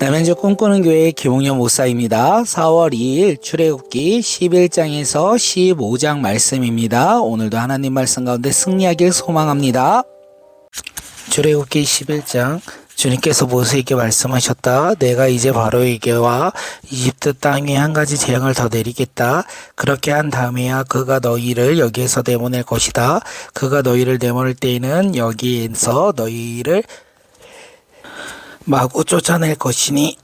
남양주 꿈꾸는 교회 김홍현 목사입니다. 4월 2일 출애굽기 11장에서 15장 말씀입니다. 오늘도 하나님 말씀 가운데 승리하길 소망합니다. 출애굽기 11장 주님께서 모세에게 말씀하셨다. 내가 이제 바로에게와 이집트 땅에 한 가지 재앙을 더 내리겠다. 그렇게 한 다음에야 그가 너희를 여기에서 내보낼 것이다. 그가 너희를 내보낼 때에는 여기에서 너희를 마구 쫓아낼 것이니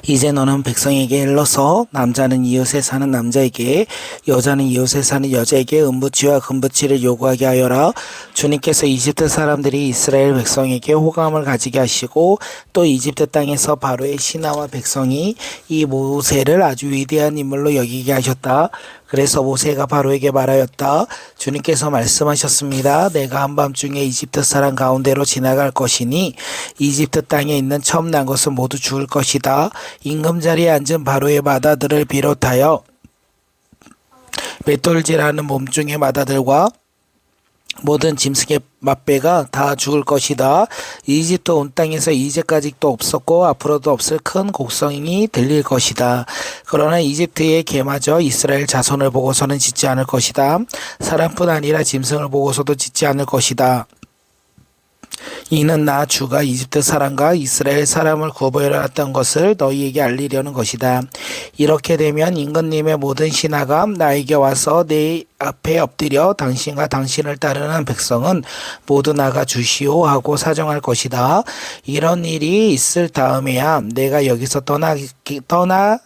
이제 너는 백성에게 일러서 남자는 이웃에 사는 남자에게 여자는 이웃에 사는 여자에게 은부치와 금부치를 요구하게 하여라. 주님께서 이집트 사람들이 이스라엘 백성에게 호감을 가지게 하시고 또 이집트 땅에서 바로의 신하와 백성이 이 모세를 아주 위대한 인물로 여기게 하셨다. 그래서 모세가 바로에게 말하였다. 주님께서 말씀하셨습니다. 내가 한밤중에 이집트 사람 가운데로 지나갈 것이니 이집트 땅에 있는 처음 난 것은 모두 죽을 것이다. 임금자리에 앉은 바로의 마다들을 비롯하여 맷돌질하는 몸중의 마다들과 모든 짐승의 맛배가 다 죽을 것이다. 이집트 온 땅에서 이제까지도 없었고 앞으로도 없을 큰 곡성이 들릴 것이다. 그러나 이집트의 개마저 이스라엘 자손을 보고서는 짓지 않을 것이다. 사람뿐 아니라 짐승을 보고서도 짓지 않을 것이다. 이는 나 주가 이집트 사람과 이스라엘 사람을 구별해왔던 것을 너희에게 알리려는 것이다. 이렇게 되면 임금님의 모든 신하가 나에게 와서 내 앞에 엎드려 당신과 당신을 따르는 백성은 모두 나가 주시오 하고 사정할 것이다. 이런 일이 있을 다음에야 내가 여기서 떠나겠습니다.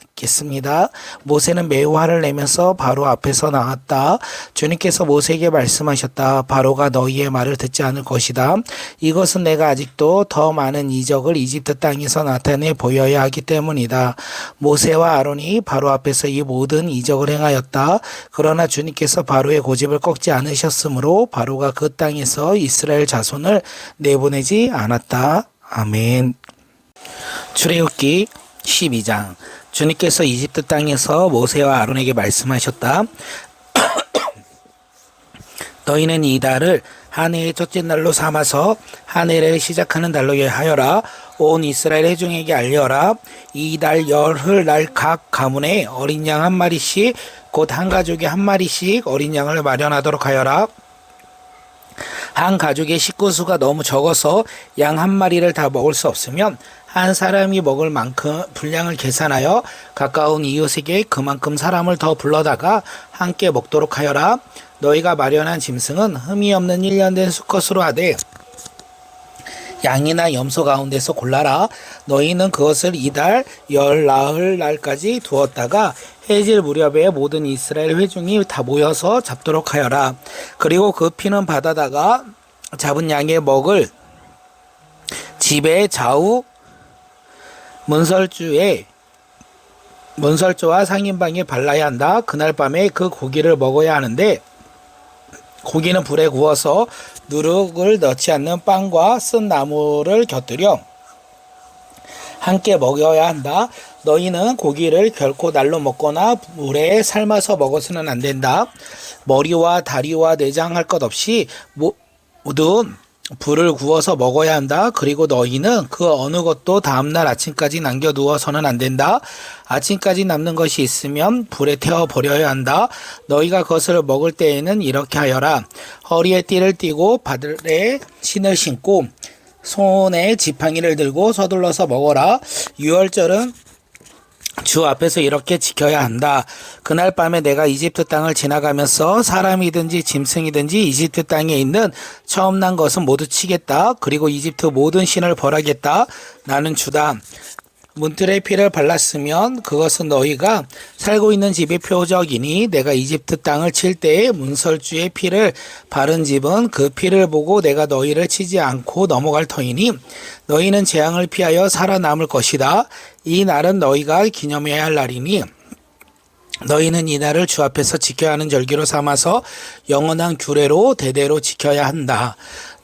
모세는 매우 화를 내면서 바로 앞에서 나왔다. 주님께서 모세에게 말씀하셨다. 바로가 너희의 말을 듣지 않을 것이다. 이것은 내가 아직도 더 많은 이적을 이집트 땅에서 나타내 보여야 하기 때문이다. 모세와 아론이 바로 앞에서 이 모든 이적을 행하였다. 그러나 주님께서 바로의 고집을 꺾지 않으셨으므로 바로가 그 땅에서 이스라엘 자손을 내보내지 않았다. 아멘. 출애굽기 12장 주님께서 이집트 땅에서 모세와 아론에게 말씀하셨다. 너희는 이 달을 한 해의 첫째 날로 삼아서 한 해를 시작하는 날로 하여라. 온 이스라엘 회중에게 알려라. 이 달 열흘날 각 가문에 어린 양 한 마리씩 곧 한 가족에 한 마리씩 어린 양을 마련하도록 하여라. 한 가족의 식구수가 너무 적어서 양 한 마리를 다 먹을 수 없으면 한 사람이 먹을 만큼 분량을 계산하여 가까운 이웃에게 그만큼 사람을 더 불러다가 함께 먹도록 하여라. 너희가 마련한 짐승은 흠이 없는 1년 된 수컷으로 하되 양이나 염소 가운데서 골라라. 너희는 그것을 이달 열나흘 날까지 두었다가 해질 무렵에 모든 이스라엘 회중이 다 모여서 잡도록 하여라. 그리고 그 피는 바다다가 잡은 양의 먹을 집의 좌우 문설주와 상인방에 발라야 한다. 그날 밤에 그 고기를 먹어야 하는데 고기는 불에 구워서 누룩을 넣지 않는 빵과 쓴 나물을 곁들여 함께 먹어야 한다. 너희는 고기를 결코 날로 먹거나 물에 삶아서 먹어서는 안 된다. 머리와 다리와 내장 할 것 없이 모두 불을 구워서 먹어야 한다. 그리고 너희는 그 어느 것도 다음날 아침까지 남겨두어서는 안 된다. 아침까지 남는 것이 있으면 불에 태워 버려야 한다. 너희가 그것을 먹을 때에는 이렇게 하여라. 허리에 띠를 띠고 발에 신을 신고 손에 지팡이를 들고 서둘러서 먹어라. 유월절은 주 앞에서 이렇게 지켜야 한다. 그날 밤에 내가 이집트 땅을 지나가면서 사람이든지 짐승이든지 이집트 땅에 있는 처음 난 것은 모두 치겠다. 그리고 이집트 모든 신을 벌하겠다. 나는 주다. 문틀에 피를 발랐으면 그것은 너희가 살고 있는 집의 표적이니 내가 이집트 땅을 칠 때에 문설주의 피를 바른 집은 그 피를 보고 내가 너희를 치지 않고 넘어갈 터이니 너희는 재앙을 피하여 살아남을 것이다. 이 날은 너희가 기념해야 할 날이니 너희는 이 날을 주 앞에서 지켜야 하는 절기로 삼아서 영원한 규례로 대대로 지켜야 한다.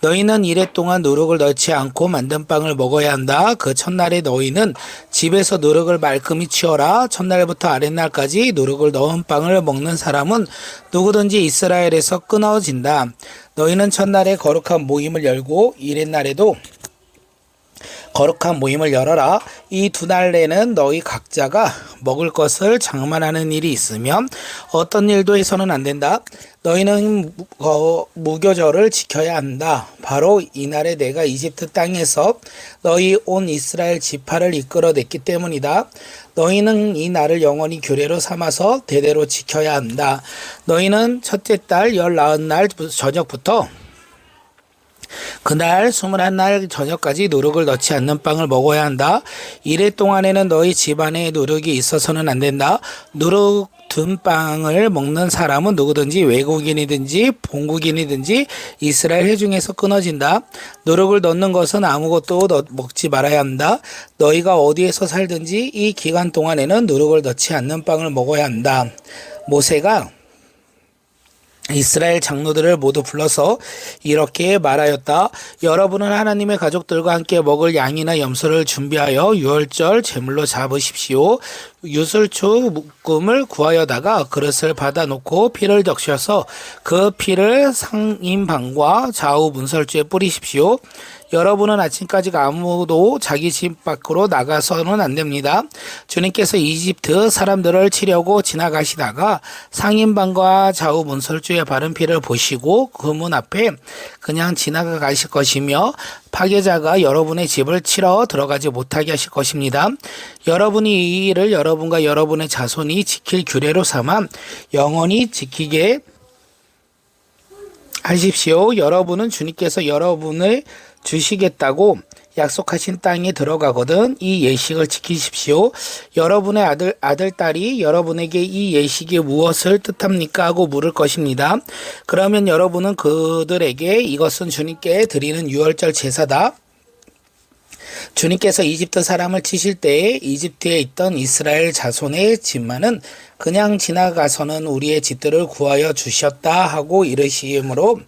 너희는 이래 동안 누룩을 넣지 않고 만든 빵을 먹어야 한다. 그 첫날에 너희는 집에서 누룩을 말끔히 치워라. 첫날부터 아랫날까지 누룩을 넣은 빵을 먹는 사람은 누구든지 이스라엘에서 끊어진다. 너희는 첫날에 거룩한 모임을 열고 이랫날에도 거룩한 모임을 열어라. 이 두 날 내는 너희 각자가 먹을 것을 장만하는 일이 있으면 어떤 일도 해서는 안 된다. 너희는 무교절을 지켜야 한다. 바로 이날에 내가 이집트 땅에서 너희 온 이스라엘 지파를 이끌어냈기 때문이다. 너희는 이 날을 영원히 규례로 삼아서 대대로 지켜야 한다. 너희는 첫째 달 19날 저녁부터 그날 21날 저녁까지 누룩을 넣지 않는 빵을 먹어야 한다. 이래 동안에는 너희 집안에 누룩이 있어서는 안 된다. 누룩 든 빵을 먹는 사람은 누구든지 외국인이든지 본국인이든지 이스라엘 회중에서 끊어진다. 누룩을 넣는 것은 아무것도 먹지 말아야 한다. 너희가 어디에서 살든지 이 기간 동안에는 누룩을 넣지 않는 빵을 먹어야 한다. 모세가 이스라엘 장로들을 모두 불러서 이렇게 말하였다. 여러분은 하나님의 가족들과 함께 먹을 양이나 염소를 준비하여 유월절 제물로 잡으십시오. 유술초 묶음을 구하여다가 그릇을 받아놓고 피를 적셔서 그 피를 상인방과 좌우 문설주에 뿌리십시오. 여러분은 아침까지 아무도 자기 집 밖으로 나가서는 안 됩니다. 주님께서 이집트 사람들을 치려고 지나가시다가 상인방과 좌우 문설주에 바른 피를 보시고 그 문 앞에 그냥 지나가 가실 것이며 파괴자가 여러분의 집을 치러 들어가지 못하게 하실 것입니다. 여러분이 이 일을 여러분과 여러분의 자손이 지킬 규례로 삼아 영원히 지키게 하십시오. 여러분은 주님께서 여러분을 주시겠다고 약속하신 땅에 들어가거든 이 예식을 지키십시오. 여러분의 아들, 딸이 여러분에게 이 예식이 무엇을 뜻합니까? 하고 물을 것입니다. 그러면 여러분은 그들에게 이것은 주님께 드리는 유월절 제사다. 주님께서 이집트 사람을 치실 때에 이집트에 있던 이스라엘 자손의 집만은 그냥 지나가서는 우리의 집들을 구하여 주셨다 하고 이르시므로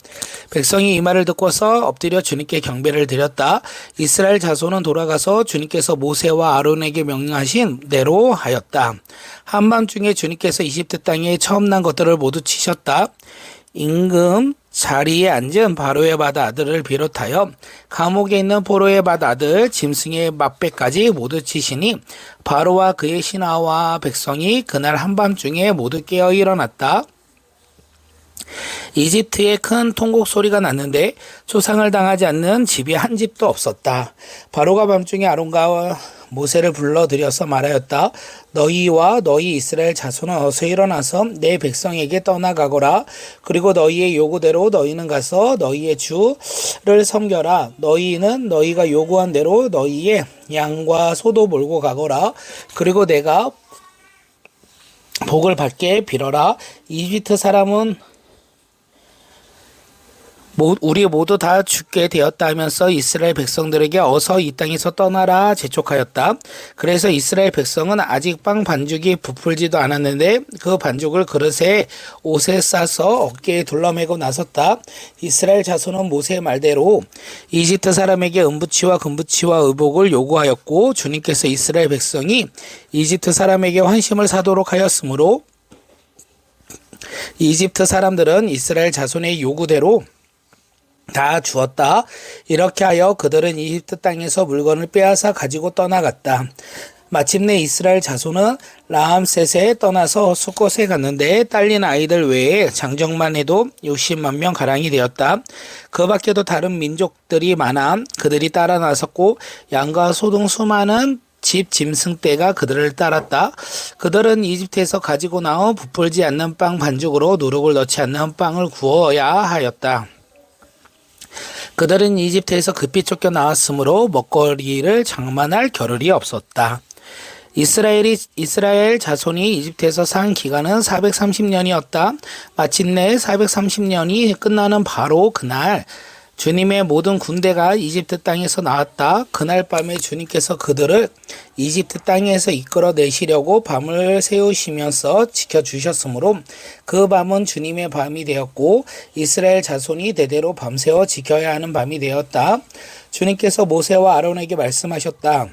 백성이 이 말을 듣고서 엎드려 주님께 경배를 드렸다. 이스라엘 자손은 돌아가서 주님께서 모세와 아론에게 명령하신 대로 하였다. 한밤중에 주님께서 이집트 땅에 처음 난 것들을 모두 치셨다. 임금 자리에 앉은 바로의 맏 아들을 비롯하여 감옥에 있는 포로의 맏 아들 짐승의 맏배까지 모두 치시니 바로와 그의 신하와 백성이 그날 한밤중에 모두 깨어 일어났다. 이집트에 큰 통곡 소리가 났는데 초상을 당하지 않는 집이 한 집도 없었다. 바로가 밤중에 아론과 모세를 불러들여서 말하였다. 너희와 너희 이스라엘 자손은 어서 일어나서 내 백성에게 떠나가거라. 그리고 너희의 요구대로 너희는 가서 너희의 주를 섬겨라. 너희는 너희가 요구한 대로 너희의 양과 소도 몰고 가거라. 그리고 내가 복을 받게 빌어라. 이집트 사람은 우리 모두 다 죽게 되었다 하면서 이스라엘 백성들에게 어서 이 땅에서 떠나라 재촉하였다. 그래서 이스라엘 백성은 아직 빵 반죽이 부풀지도 않았는데 그 반죽을 그릇에 옷에 싸서 어깨에 둘러매고 나섰다. 이스라엘 자손은 모세의 말대로 이집트 사람에게 은부치와 금부치와 의복을 요구하였고 주님께서 이스라엘 백성이 이집트 사람에게 환심을 사도록 하였으므로 이집트 사람들은 이스라엘 자손의 요구대로 다 주었다. 이렇게 하여 그들은 이집트 땅에서 물건을 빼앗아 가지고 떠나갔다. 마침내 이스라엘 자손은 라암셋에 떠나서 수꽃에 갔는데 딸린 아이들 외에 장정만 해도 60만 명 가량이 되었다. 그 밖에도 다른 민족들이 많아 그들이 따라 나섰고 양과 소 등 수많은 집 짐승떼가 그들을 따랐다. 그들은 이집트에서 가지고 나온 부풀지 않는 빵 반죽으로 누룩을 넣지 않는 빵을 구워야 하였다. 그들은 이집트에서 급히 쫓겨나왔으므로 먹거리를 장만할 겨를이 없었다. 이스라엘 자손이 이집트에서 산 기간은 430년이었다. 마침내 430년이 끝나는 바로 그날 주님의 모든 군대가 이집트 땅에서 나왔다. 그날 밤에 주님께서 그들을 이집트 땅에서 이끌어내시려고 밤을 새우시면서 지켜주셨으므로 그 밤은 주님의 밤이 되었고 이스라엘 자손이 대대로 밤새워 지켜야 하는 밤이 되었다. 주님께서 모세와 아론에게 말씀하셨다.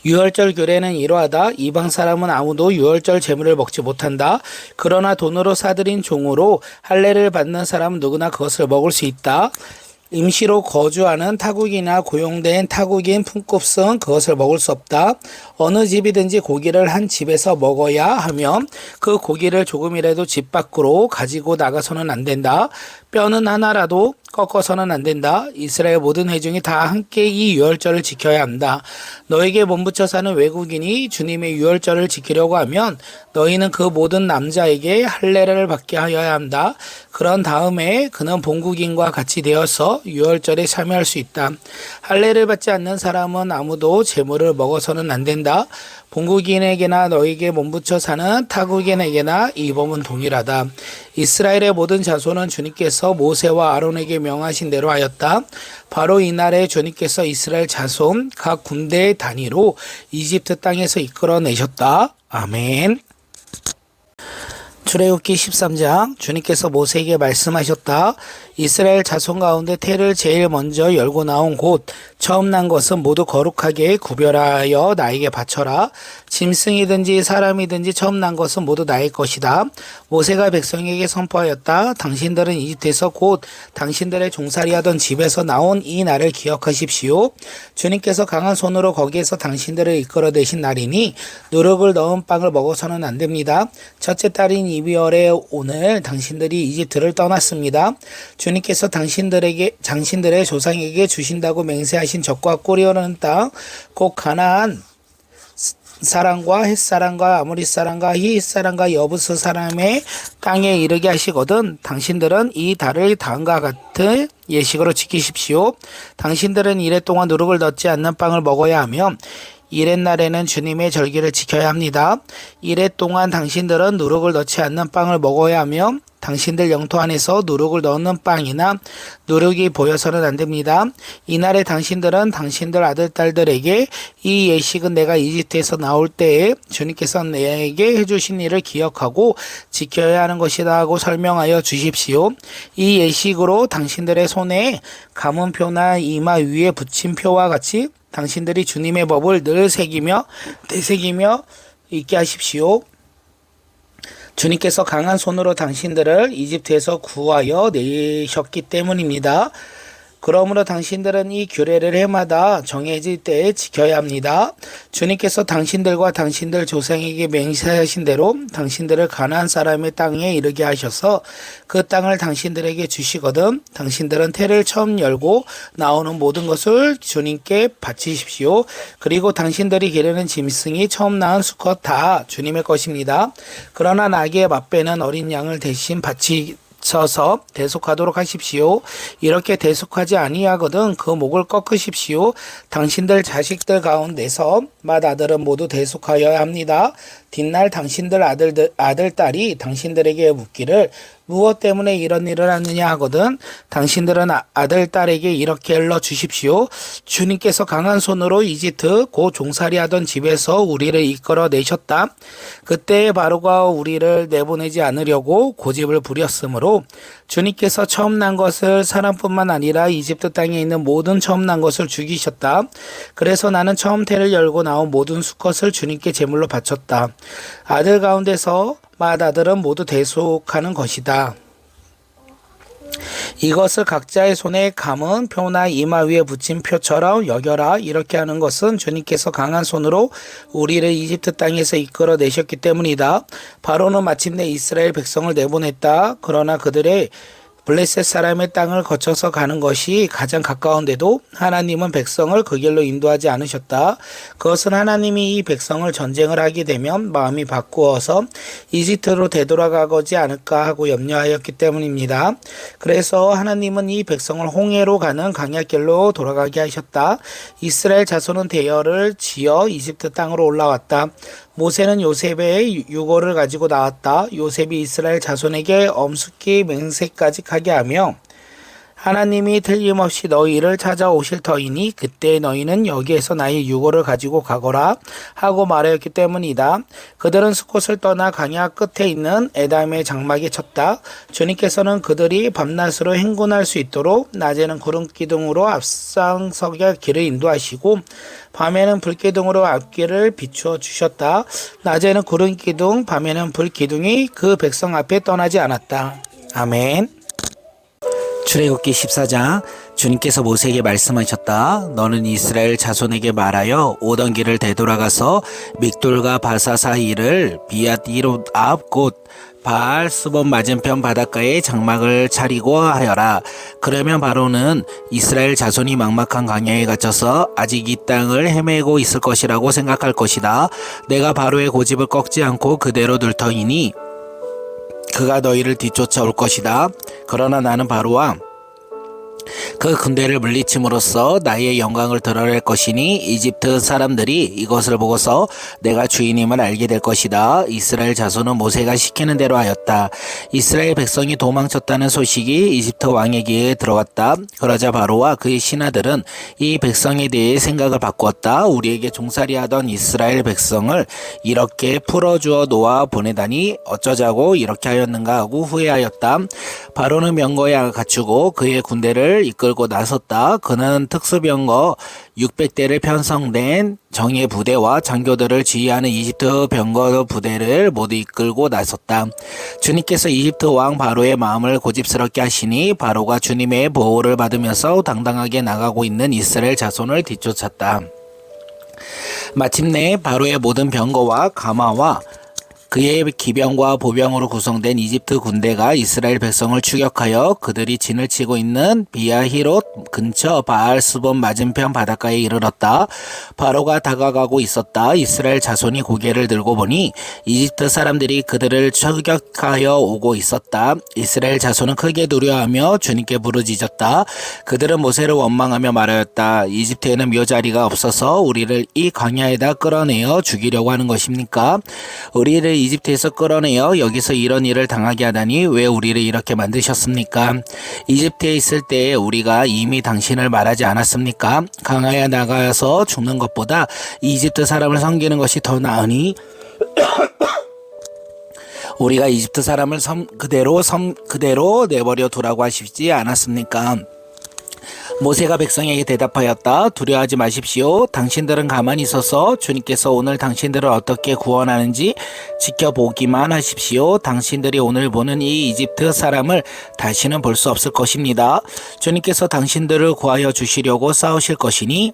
유월절 규례는 이러하다. 이방 사람은 아무도 유월절 제물을 먹지 못한다. 그러나 돈으로 사들인 종으로 할례를 받는 사람은 누구나 그것을 먹을 수 있다. 임시로 거주하는 타국이나 고용된 타국인 품급은 그것을 먹을 수 없다. 어느 집이든지 고기를 한 집에서 먹어야 하면 그 고기를 조금이라도 집 밖으로 가지고 나가서는 안 된다. 뼈는 하나라도 꺾어서는 안 된다. 이스라엘 모든 회중이 다 함께 이 유월절을 지켜야 한다. 너에게 몸붙여 사는 외국인이 주님의 유월절을 지키려고 하면 너희는 그 모든 남자에게 할례를 받게 하여야 한다. 그런 다음에 그는 본국인과 같이 되어서 유월절에 참여할 수 있다. 할례를 받지 않는 사람은 아무도 제물을 먹어서는 안 된다. 본국인에게나 너에게 몸붙여 사는 타국인에게나 이 법은 동일하다. 이스라엘의 모든 자손은 주님께서 모세와 아론에게 명하신 대로 하였다. 바로 이날에 주님께서 이스라엘 자손 각 군대의 단위로 이집트 땅에서 이끌어내셨다. 아멘. 출애굽기 13장 주님께서 모세에게 말씀하셨다. 이스라엘 자손 가운데 태를 제일 먼저 열고 나온 곳 처음 난 것은 모두 거룩하게 구별하여 나에게 바쳐라. 짐승이든지 사람이든지 처음 난 것은 모두 나의 것이다. 모세가 백성에게 선포하였다. 당신들은 이집트에서 곧 당신들의 종살이하던 집에서 나온 이 날을 기억하십시오. 주님께서 강한 손으로 거기에서 당신들을 이끌어내신 날이니 누룩을 넣은 빵을 먹어서는 안 됩니다. 첫째 달인 12월에 오늘 당신들이 이집트를 떠났습니다. 주님께서 당신들의 조상에게 주신다고 맹세하신 적과 꿀이 흐르는 땅, 곧 가나안 사람과 헷 사람과 아모리 사람과 히윗 사람과 여부스 사람의 땅에 이르게 하시거든 당신들은 이 달을 다음과 같은 예식으로 지키십시오. 당신들은 이래 동안 누룩을 넣지 않는 빵을 먹어야 하며 이렛날에는 주님의 절기를 지켜야 합니다. 이래 동안 당신들은 누룩을 넣지 않는 빵을 먹어야 하며 당신들 영토 안에서 누룩을 넣는 빵이나 누룩이 보여서는 안 됩니다. 이날에 당신들은 당신들 아들, 딸들에게 이 예식은 내가 이집트에서 나올 때에 주님께서 내게 해주신 일을 기억하고 지켜야 하는 것이다 하고 설명하여 주십시오. 이 예식으로 당신들의 손에 가문표나 이마 위에 붙인 표와 같이 당신들이 주님의 법을 늘 새기며 되새기며 있게 하십시오. 주님께서 강한 손으로 당신들을 이집트에서 구하여 내셨기 때문입니다. 그러므로 당신들은 이 규례를 해마다 정해질 때에 지켜야 합니다. 주님께서 당신들과 당신들 조상에게 맹세하신 대로 당신들을 가나안 사람의 땅에 이르게 하셔서 그 땅을 당신들에게 주시거든 당신들은 태를 처음 열고 나오는 모든 것을 주님께 바치십시오. 그리고 당신들이 기르는 짐승이 처음 낳은 수컷 다 주님의 것입니다. 그러나 나귀의 맛배는 어린 양을 대신 바치셔서 대속하도록 하십시오. 이렇게 대속하지 아니하거든 그 목을 꺾으십시오. 당신들 자식들 가운데서 맏아들은 모두 대속하여야 합니다. 뒷날 당신들 아들 딸이 당신들에게 묻기를 무엇 때문에 이런 일을 하느냐 하거든 당신들은 아들 딸에게 이렇게 일러 주십시오. 주님께서 강한 손으로 이집트 곧 종살이하던 집에서 우리를 이끌어 내셨다. 그때 바로가 우리를 내보내지 않으려고 고집을 부렸으므로 주님께서 처음 난 것을 사람뿐만 아니라 이집트 땅에 있는 모든 처음 난 것을 죽이셨다. 그래서 나는 처음 태를 열고 나온 모든 수컷을 주님께 제물로 바쳤다. 아들 가운데서 맏아들은 모두 대속하는 것이다. 이것을 각자의 손에 감은 표나 이마 위에 붙인 표처럼 여겨라. 이렇게 하는 것은 주님께서 강한 손으로 우리를 이집트 땅에서 이끌어 내셨기 때문이다. 바로는 마침내 이스라엘 백성을 내보냈다. 그러나 그들의 블레셋 사람의 땅을 거쳐서 가는 것이 가장 가까운데도 하나님은 백성을 그 길로 인도하지 않으셨다. 그것은 하나님이 이 백성을 전쟁을 하게 되면 마음이 바꾸어서 이집트로 되돌아가지 않을까 하고 염려하였기 때문입니다. 그래서 하나님은 이 백성을 홍해로 가는 강약길로 돌아가게 하셨다. 이스라엘 자손은 대열을 지어 이집트 땅으로 올라왔다. 모세는 요셉의 유고를 가지고 나왔다. 요셉이 이스라엘 자손에게 엄숙히 맹세까지 하게 하며 하나님이 틀림없이 너희를 찾아오실 터이니 그때 너희는 여기에서 나의 유고를 가지고 가거라 하고 말하였기 때문이다. 그들은 수콧을 떠나 강야 끝에 있는 에담의 장막에 쳤다. 주님께서는 그들이 밤낮으로 행군할 수 있도록 낮에는 구름기둥으로 앞장서게 길을 인도하시고 밤에는 불기둥으로 앞길을 비추어 주셨다. 낮에는 구름기둥, 밤에는 불기둥이 그 백성 앞에 떠나지 않았다. 아멘. 출애굽기 14장 주님께서 모세에게 말씀하셨다. 너는 이스라엘 자손에게 말하여 오던 길을 되돌아가서 믹돌과 바사 사이를 비앗이롯 앞 곧 바알 스본 맞은편 바닷가에 장막을 차리고 하여라. 그러면 바로는 이스라엘 자손이 막막한 광야에 갇혀서 아직 이 땅을 헤매고 있을 것이라고 생각할 것이다. 내가 바로의 고집을 꺾지 않고 그대로 둘 터이니 그가 너희를 뒤쫓아올 것이다. 그러나 나는 바로와 그 군대를 물리침으로써 나의 영광을 드러낼 것이니 이집트 사람들이 이것을 보고서 내가 주인임을 알게 될 것이다. 이스라엘 자손은 모세가 시키는 대로 하였다. 이스라엘 백성이 도망쳤다는 소식이 이집트 왕의 귀에 들어갔다. 그러자 바로와 그의 신하들은 이 백성에 대해 생각을 바꾸었다. 우리에게 종살이 하던 이스라엘 백성을 이렇게 풀어주어 놓아 보내다니 어쩌자고 이렇게 하였는가 하고 후회하였다. 바로는 병거에 갖추고 그의 군대를 이끌고 나섰다. 그는 특수병거 600대를 편성된 정예 부대와 장교들을 지휘하는 이집트 병거 부대를 모두 이끌고 나섰다. 주님께서 이집트 왕 바로의 마음을 고집스럽게 하시니 바로가 주님의 보호를 받으면서 당당하게 나가고 있는 이스라엘 자손을 뒤쫓았다. 마침내 바로의 모든 병거와 가마와 그의 기병과 보병으로 구성된 이집트 군대가 이스라엘 백성을 추격하여 그들이 진을 치고 있는 비아히롯 근처 바알 스본 맞은편 바닷가에 이르렀다. 바로가 다가가고 있었다. 이스라엘 자손이 고개를 들고 보니 이집트 사람들이 그들을 추격하여 오고 있었다. 이스라엘 자손은 크게 두려워하며 주님께 부르짖었다. 그들은 모세를 원망하며 말하였다. 이집트에는 묘자리가 없어서 우리를 이 광야에다 끌어내어 죽이려고 하는 것입니까? 우리를 이집트에서 끌어내어 여기서 이런 일을 당하게 하다니 왜 우리를 이렇게 만드셨습니까? 이집트에 있을 때에 우리가 이미 당신을 말하지 않았습니까? 강하에 나가서 죽는 것보다 이집트 사람을 섬기는 것이 더 나으니 우리가 이집트 사람을 그대로 내버려 두라고 하시지 않았습니까? 모세가 백성에게 대답하였다. 두려워하지 마십시오. 당신들은 가만히 있어서 주님께서 오늘 당신들을 어떻게 구원하는지 지켜보기만 하십시오. 당신들이 오늘 보는 이 이집트 사람을 다시는 볼 수 없을 것입니다. 주님께서 당신들을 구하여 주시려고 싸우실 것이니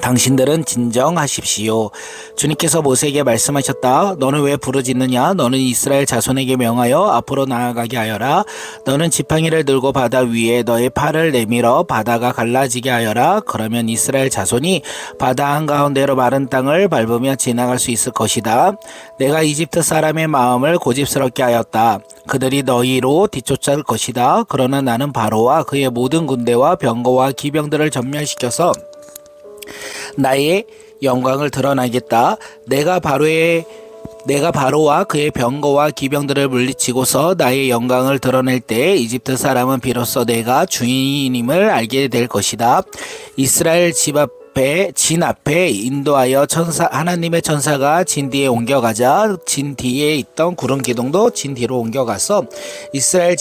당신들은 진정하십시오. 주님께서 모세에게 말씀하셨다. 너는 왜 부르짖느냐? 너는 이스라엘 자손에게 명하여 앞으로 나아가게 하여라. 너는 지팡이를 들고 바다 위에 너의 팔을 내밀어 바다가 갈라지게 하여라. 그러면 이스라엘 자손이 바다 한가운데로 마른 땅을 밟으며 지나갈 수 있을 것이다. 내가 이집트 사람의 마음을 고집스럽게 하였다. 그들이 너희로 뒤쫓아올 것이다. 그러나 나는 바로와 그의 모든 군대와 병거와 기병들을 전멸시켜서 나의 영광을 드러나겠다. 내가 바로와 그의 병거와 기병들을 물리치고서 나의 영광을 드러낼 때 이집트 사람은 비로소 내가 주인임을 알게 될 것이다. 이스라엘 진 앞에 인도하여 하나님의 천사가 진 뒤에 옮겨가자 진 뒤에 있던 구름 기둥도 진 뒤로 옮겨가서 이집트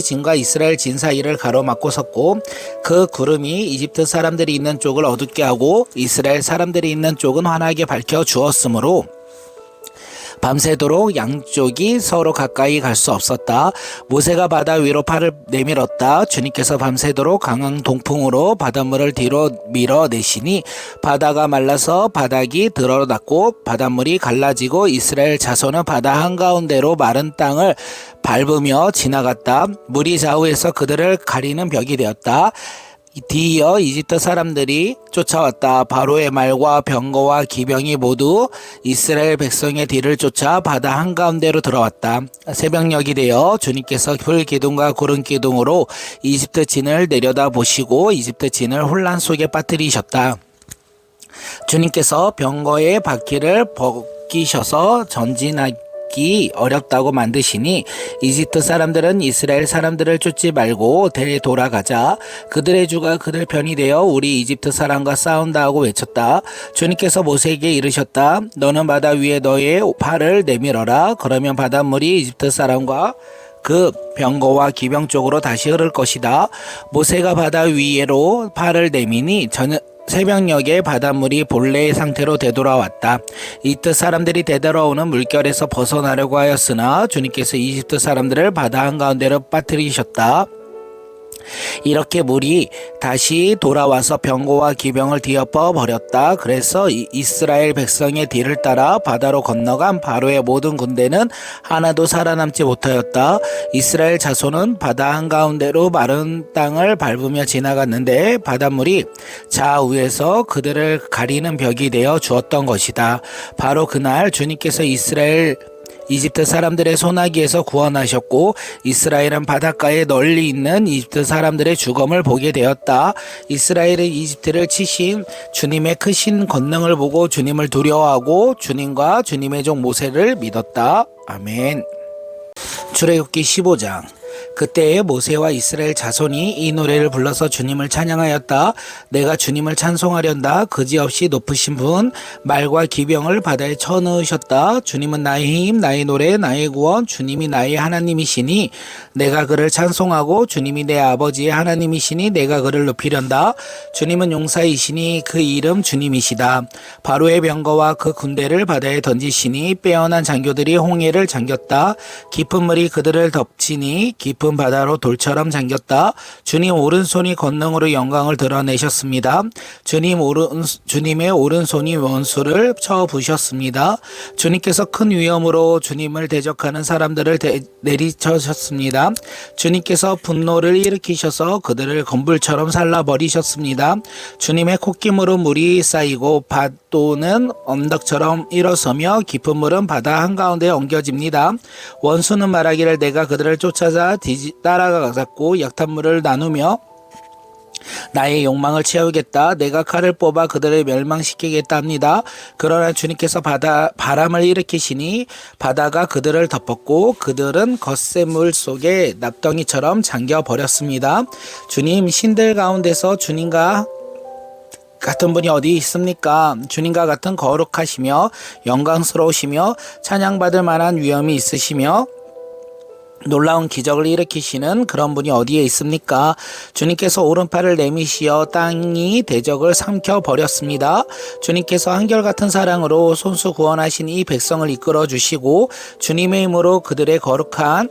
진과 이스라엘 진 사이를 가로막고 섰고 그 구름이 이집트 사람들이 있는 쪽을 어둡게 하고 이스라엘 사람들이 있는 쪽은 환하게 밝혀 주었으므로 밤새도록 양쪽이 서로 가까이 갈 수 없었다. 모세가 바다 위로 팔을 내밀었다. 주님께서 밤새도록 강한 동풍으로 바닷물을 뒤로 밀어내시니 바다가 말라서 바닥이 드러났고 바닷물이 갈라지고 이스라엘 자손은 바다 한가운데로 마른 땅을 밟으며 지나갔다. 물이 좌우에서 그들을 가리는 벽이 되었다. 뒤이어 이집트 사람들이 쫓아왔다. 바로의 말과 병거와 기병이 모두 이스라엘 백성의 뒤를 쫓아 바다 한가운데로 들어왔다. 새벽녘이 되어 주님께서 불 기둥과 구름 기둥으로 이집트 진을 내려다 보시고 이집트 진을 혼란 속에 빠뜨리셨다. 주님께서 병거의 바퀴를 벗기셔서 전진하기 어렵다고 만드시니 이집트 사람들은 이스라엘 사람들을 쫓지 말고 되돌아가자. 그들의 주가 그들 편이 되어 우리 이집트 사람과 싸운다 하고 외쳤다. 주님께서 모세에게 이르셨다. 너는 바다 위에 너의 팔을 내밀어라. 그러면 바닷물이 이집트 사람과 그 병거와 기병 쪽으로 다시 흐를 것이다. 모세가 바다 위로 팔을 내미니 새벽녘에 바닷물이 본래의 상태로 되돌아왔다. 이집트 사람들이 되돌아오는 물결에서 벗어나려고 하였으나 주님께서 이집트 사람들을 바다 한가운데로 빠뜨리셨다. 이렇게 물이 다시 돌아와서 병거와 기병을 뒤엎어 버렸다. 그래서 이스라엘 백성의 뒤를 따라 바다로 건너간 바로의 모든 군대는 하나도 살아남지 못하였다. 이스라엘 자손은 바다 한가운데로 마른 땅을 밟으며 지나갔는데 바닷물이 좌우에서 그들을 가리는 벽이 되어 주었던 것이다. 바로 그날 주님께서 이집트 사람들의 손아귀에서 구원하셨고 이스라엘은 바닷가에 널리 있는 이집트 사람들의 죽음을 보게 되었다. 이스라엘은 이집트를 치신 주님의 크신 권능을 보고 주님을 두려워하고 주님과 주님의 종 모세를 믿었다. 아멘. 출애굽기 15장. 그때에 모세와 이스라엘 자손이 이 노래를 불러서 주님을 찬양하였다. 내가 주님을 찬송하련다. 그지없이 높으신 분 말과 기병을 바다에 쳐넣으셨다. 주님은 나의 힘, 나의 노래, 나의 구원, 주님이 나의 하나님이시니 내가 그를 찬송하고 주님이 내 아버지의 하나님이시니 내가 그를 높이련다. 주님은 용사이시니 그 이름 주님이시다. 바로의 병거와 그 군대를 바다에 던지시니 빼어난 장교들이 홍해를 잠겼다. 깊은 물이 그들을 덮치니 깊은 바다로 돌처럼 잠겼다. 주님 오른손이 권능으로 영광을 드러내셨습니다. 주님의 오른손이 원수를 쳐 부셨습니다. 주님께서 큰 위엄으로 주님을 대적하는 사람들을 내리쳐셨습니다. 주님께서 분노를 일으키셔서 그들을 건불처럼 살라버리셨습니다. 주님의 콧김으로 물이 쌓이고 파도는 언덕처럼 일어서며 깊은 물은 바다 한가운데 엉겨집니다. 원수는 말하기를 내가 그들을 쫓아자 따라가고 약탄물을 나누며 나의 욕망을 채우겠다. 내가 칼을 뽑아 그들을 멸망시키겠다 합니다. 그러나 주님께서 바람을 일으키시니 바다가 그들을 덮었고 그들은 겉새 물 속에 납덩이처럼 잠겨 버렸습니다. 주님 신들 가운데서 주님과 같은 분이 어디 있습니까? 주님과 같은 거룩하시며 영광스러우시며 찬양받을 만한 위엄이 있으시며 놀라운 기적을 일으키시는 그런 분이 어디에 있습니까? 주님께서 오른팔을 내미시어 땅이 대적을 삼켜 버렸습니다. 주님께서 한결같은 사랑으로 손수 구원하신 이 백성을 이끌어 주시고 주님의 힘으로 그들의 거룩한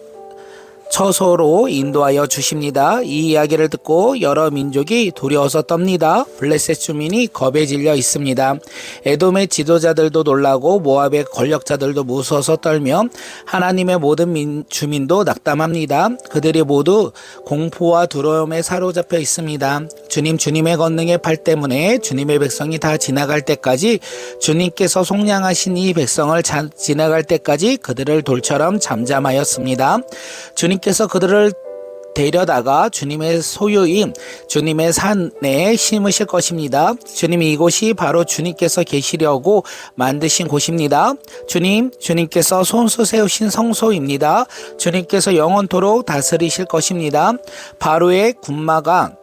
처소로 인도하여 주십니다. 이 이야기를 듣고 여러 민족이 두려워서 떱니다. 블레셋 주민이 겁에 질려 있습니다. 에돔의 지도자들도 놀라고 모압의 권력자들도 무서워서 떨며 하나님의 모든 주민도 낙담합니다. 그들이 모두 공포와 두려움에 사로잡혀 있습니다. 주님의 권능의 팔 때문에 주님의 백성이 다 지나갈 때까지 주님께서 속량하신 이 백성을 지나갈 때까지 그들을 돌처럼 잠잠하였습니다. 주님께서 그들을 데려다가 주님의 소유인 주님의 산에 심으실 것입니다. 주님이 이곳이 바로 주님께서 계시려고 만드신 곳입니다. 주님께서 손수 세우신 성소입니다. 주님께서 영원토록 다스리실 것입니다. 바로의 군마가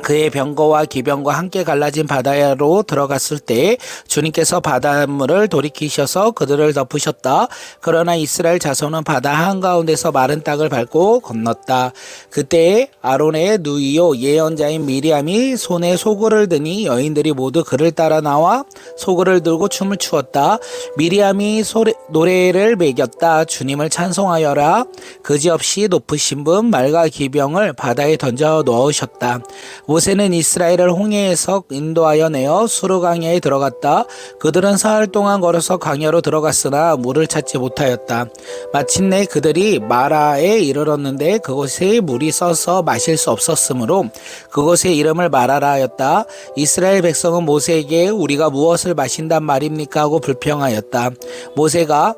그의 병거와 기병과 함께 갈라진 바다로 들어갔을 때 주님께서 바닷물을 돌이키셔서 그들을 덮으셨다. 그러나 이스라엘 자손은 바다 한가운데서 마른 땅을 밟고 건넜다. 그때 아론의 누이요 예언자인 미리암이 손에 소굴을 드니 여인들이 모두 그를 따라 나와 소굴을 들고 춤을 추었다. 미리암이 노래를 매겼다. 주님을 찬송하여라. 그지없이 높으신 분 말과 기병을 바다에 던져 넣으셨다. 모세는 이스라엘을 홍해에서 인도하여 내어 수르 강야에 들어갔다. 그들은 사흘 동안 걸어서 강야로 들어갔으나 물을 찾지 못하였다. 마침내 그들이 마라에 이르렀는데 그곳에 물이 써서 마실 수 없었으므로 그곳의 이름을 마라라 하였다. 이스라엘 백성은 모세에게 우리가 무엇을 마신단 말입니까 하고 불평하였다. 모세가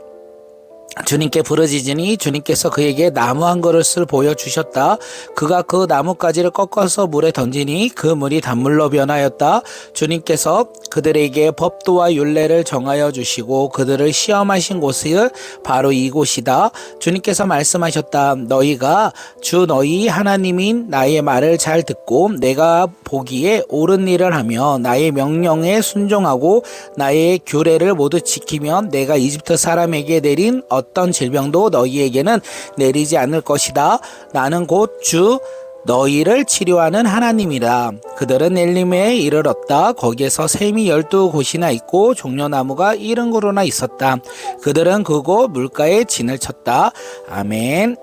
주님께 부르짖으니 주님께서 그에게 나무 한 그릇을 보여주셨다. 그가 그 나뭇가지를 꺾어서 물에 던지니 그 물이 단물로 변하였다. 주님께서 그들에게 법도와 율례를 정하여 주시고 그들을 시험하신 곳은 바로 이곳이다. 주님께서 말씀하셨다. 너희가 주 너희 하나님인 나의 말을 잘 듣고 내가 보기에 옳은 일을 하며 나의 명령에 순종하고 나의 규례를 모두 지키면 내가 이집트 사람에게 내린 어떤 질병도 너희에게는 내리지 않을 것이다. 나는 곧 주 너희를 치료하는 하나님이라. 그들은 엘림에 이르렀다. 거기에서 샘이 12곳이나 있고 종려나무가 70그루나 있었다. 그들은 그곳 물가에 진을 쳤다. 아멘.